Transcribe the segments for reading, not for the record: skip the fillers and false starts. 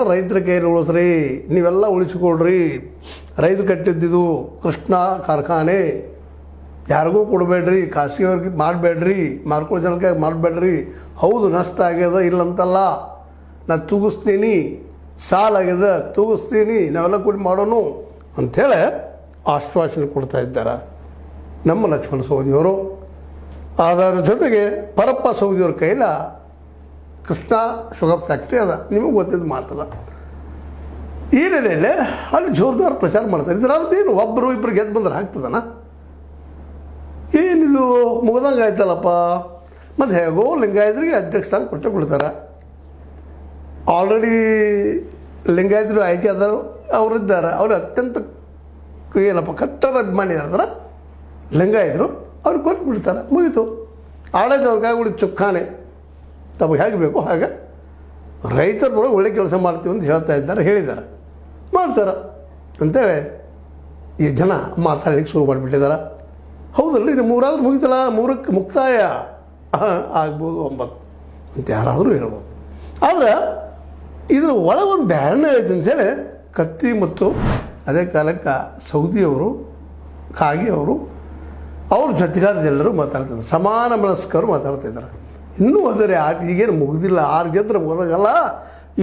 ರೈತರ ಕೈಯಲ್ಲಿ ಉಳಿಸ್ರಿ, ನೀವೆಲ್ಲ ಉಳಿಸಿಕೊಳ್ರಿ. ರೈತರು ಕಟ್ಟಿದ್ದಿದ್ದು ಕೃಷ್ಣ ಕಾರ್ಖಾನೆ, ಯಾರಿಗೂ ಕೊಡಬೇಡ್ರಿ, ಖಾಸಗಿಯವ್ರಿಗೆ ಮಾಡಬೇಡ್ರಿ, ಮಾರ್ಕೊಳ್ಳೋ ಜನಕ್ಕೆ ಮಾಡಬೇಡ್ರಿ. ಹೌದು, ನಷ್ಟ ಆಗ್ಯದ, ಇಲ್ಲಂತಲ್ಲ. ನಾನು ತೂಗಿಸ್ತೀನಿ, ಸಾಲಾಗ್ಯದ, ತೂಗಿಸ್ತೀನಿ, ನಾವೆಲ್ಲ ಕೂಡಿ ಮಾಡೋನು ಅಂಥೇಳಿ ಆಶ್ವಾಸನೆ ಕೊಡ್ತಾ ಇದ್ದಾರೆ ನಮ್ಮ ಲಕ್ಷ್ಮಣ ಸವದಿಯವರು. ಅದರ ಜೊತೆಗೆ ಪರಪ್ಪ ಸವದಿಯವ್ರ ಕೈಲ ಕೃಷ್ಣ ಶುಗರ್ ಫ್ಯಾಕ್ಟ್ರಿ ಅದ, ನಿಮಗೆ ಗೊತ್ತಿದ್ದು ಮಾತದ. ಈ ನೆಲೆಯಲ್ಲಿ ಅಲ್ಲಿ ಜೋರ್ದಾರ್ ಪ್ರಚಾರ ಮಾಡ್ತಾರೆ. ಇದರದ್ದೇನು ಒಬ್ಬರು ಇಬ್ಬರು ಗೆದ್ದು ಬಂದ್ರೆ ಆಗ್ತದನ? ಏನಿದು ಮುಗ್ದಂಗೆ ಆಯ್ತಲ್ಲಪ್ಪ. ಮತ್ತು ಹೇಗೋ ಲಿಂಗಾಯತರಿಗೆ ಅಧ್ಯಕ್ಷ ಸ್ಥಾನ ಕೊಟ್ಟೆ ಕೊಡ್ತಾರೆ. ಆಲ್ರೆಡಿ ಲಿಂಗಾಯತರು ಆಯ್ಕೆ ಆದರು, ಅವರಿದ್ದಾರೆ. ಅವರು ಅತ್ಯಂತ ಏನಪ್ಪ ಕಟ್ಟರ ಅಭಿಮಾನಿ ಇರ್ತಾರೆ ಲಿಂಗಾಯತರು, ಅವ್ರು ಕೊಟ್ಟು ಬಿಡ್ತಾರೆ, ಮುಗೀತು. ಆಡಳಿತ ಅವ್ರಿಗಾಗಿ ಚುಕ್ಕಾನೆ, ತಮಗೆ ಹೇಗೆ ಬೇಕೋ ಹಾಗೆ ರೈತರ ಬರೋ ಒಳ್ಳೆ ಕೆಲಸ ಮಾಡ್ತೀವಿ ಅಂತ ಹೇಳ್ತಾ ಇದ್ದಾರೆ, ಹೇಳಿದ್ದಾರೆ, ಮಾಡ್ತಾರೆ ಅಂಥೇಳಿ ಈ ಜನ ಮಾತಾಡಲಿಕ್ಕೆ ಶುರು ಮಾಡಿಬಿಟ್ಟಿದ್ದಾರೆ. ಹೌದಲ್ಲ, ಇದು ಮೂರಾದ್ರೂ ಮುಗಿತಲ್ಲ, ಮೂರಕ್ಕೆ ಮುಕ್ತಾಯ ಆಗ್ಬೋದು 9 ಅಂತ ಯಾರಾದರೂ ಹೇಳ್ಬೋದು. ಆದರೆ ಇದ್ರ ಒಳಗೊಂದು ಬ್ಯಾರನೇ ಐತೆ ಅಂತೇಳಿ ಕತ್ತಿ ಮತ್ತು ಅದೇ ಕಾಲಕ್ಕೆ ಸೌದಿಯವರು, ಕಾಗಿಯವರು, ಅವ್ರ ಜೊತೆಗಾರರೆಲ್ಲರೂ ಮಾತಾಡ್ತಿದ್ದಾರೆ, ಸಮಾನ ಮನಸ್ಕರು ಮಾತಾಡ್ತಿದ್ದಾರೆ. ಇನ್ನೂ ಅದರ ಈಗೇನು ಮುಗಿದಿಲ್ಲ, 6 ಗೆದ್ರೆ ಮುಗಿದಾಗಲ್ಲ,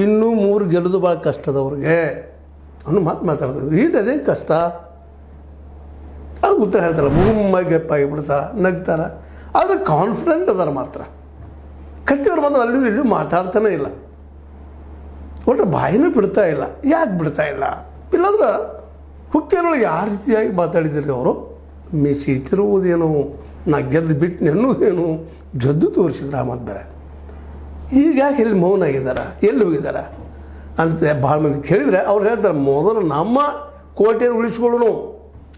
ಇನ್ನೂ 3 ಗೆಲ್ಲೋದು ಭಾಳ ಕಷ್ಟದವ್ರಿಗೆ ಅನ್ನೋ ಮಾತಾಡ್ತಿದ್ರು. ಈಗ ಅದೇ ಕಷ್ಟ ಅದು ಉತ್ತರ ಹೇಳ್ತಾರೆ, ಮುಮ್ಮಗೆ ಬಿಡ್ತಾರೆ, ನಗ್ತಾರೆ. ಆದರೆ ಕಾನ್ಫಿಡೆಂಟ್ ಅದಾರ ಮಾತ್ರ. ಕತ್ತಿಯವ್ರು ಮಾತ್ರ ಅಲ್ಲೂ ಇಲ್ಲೂ ಮಾತಾಡ್ತಾನೆ ಇಲ್ಲ, ಒಟ್ಟು ಬಾಯಿನೂ ಬಿಡ್ತಾ ಇಲ್ಲ. ಯಾಕೆ ಬಿಡ್ತಾ ಇಲ್ಲ? ಇಲ್ಲಾಂದ್ರೆ ಹುಕ್ಕೇರೊಳಗೆ ಯಾವ ರೀತಿಯಾಗಿ ಮಾತಾಡಿದ್ರಿ ಅವರು? ಮೀಸಿತಿರುವುದೇನು, ನಾ ಗೆದ್ದು ಬಿಟ್ಟು ಅನ್ನೋದೇನು, ಗೆದ್ದು ತೋರಿಸಿದ್ರು ಆ ಮಾತು ಬೇರೆ. ಈಗ ಯಾಕೆ ಎಲ್ಲಿ ಮೌನ ಆಗಿದ್ದಾರೆ, ಎಲ್ಲಿ ಹೋಗಿದ್ದಾರೆ ಅಂತ ಭಾಳ ಮಂದಿ ಕೇಳಿದರೆ ಅವ್ರು ಹೇಳ್ತಾರೆ, ಮೊದಲು ನಮ್ಮ ಕೋಟೆಯನ್ನು ಉಳಿಸ್ಕೊಳ್ಳೋಣ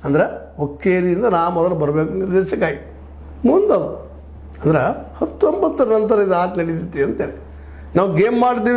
ಅಂದ್ರೆ ಹುಕ್ಕೇರಿಯಿಂದ ನಾ ಮೊದಲು ಬರಬೇಕು ನಿರ್ದೇಶಕಾಗಿ. ಮುಂದದು ಅಂದ್ರೆ 19 ನಂತರ ಇದು ಆಟ ನಡೀತೈತಿ ಅಂತೇಳಿ ನಾವು ಗೇಮ್ ಮಾಡ್ತೀವಿ.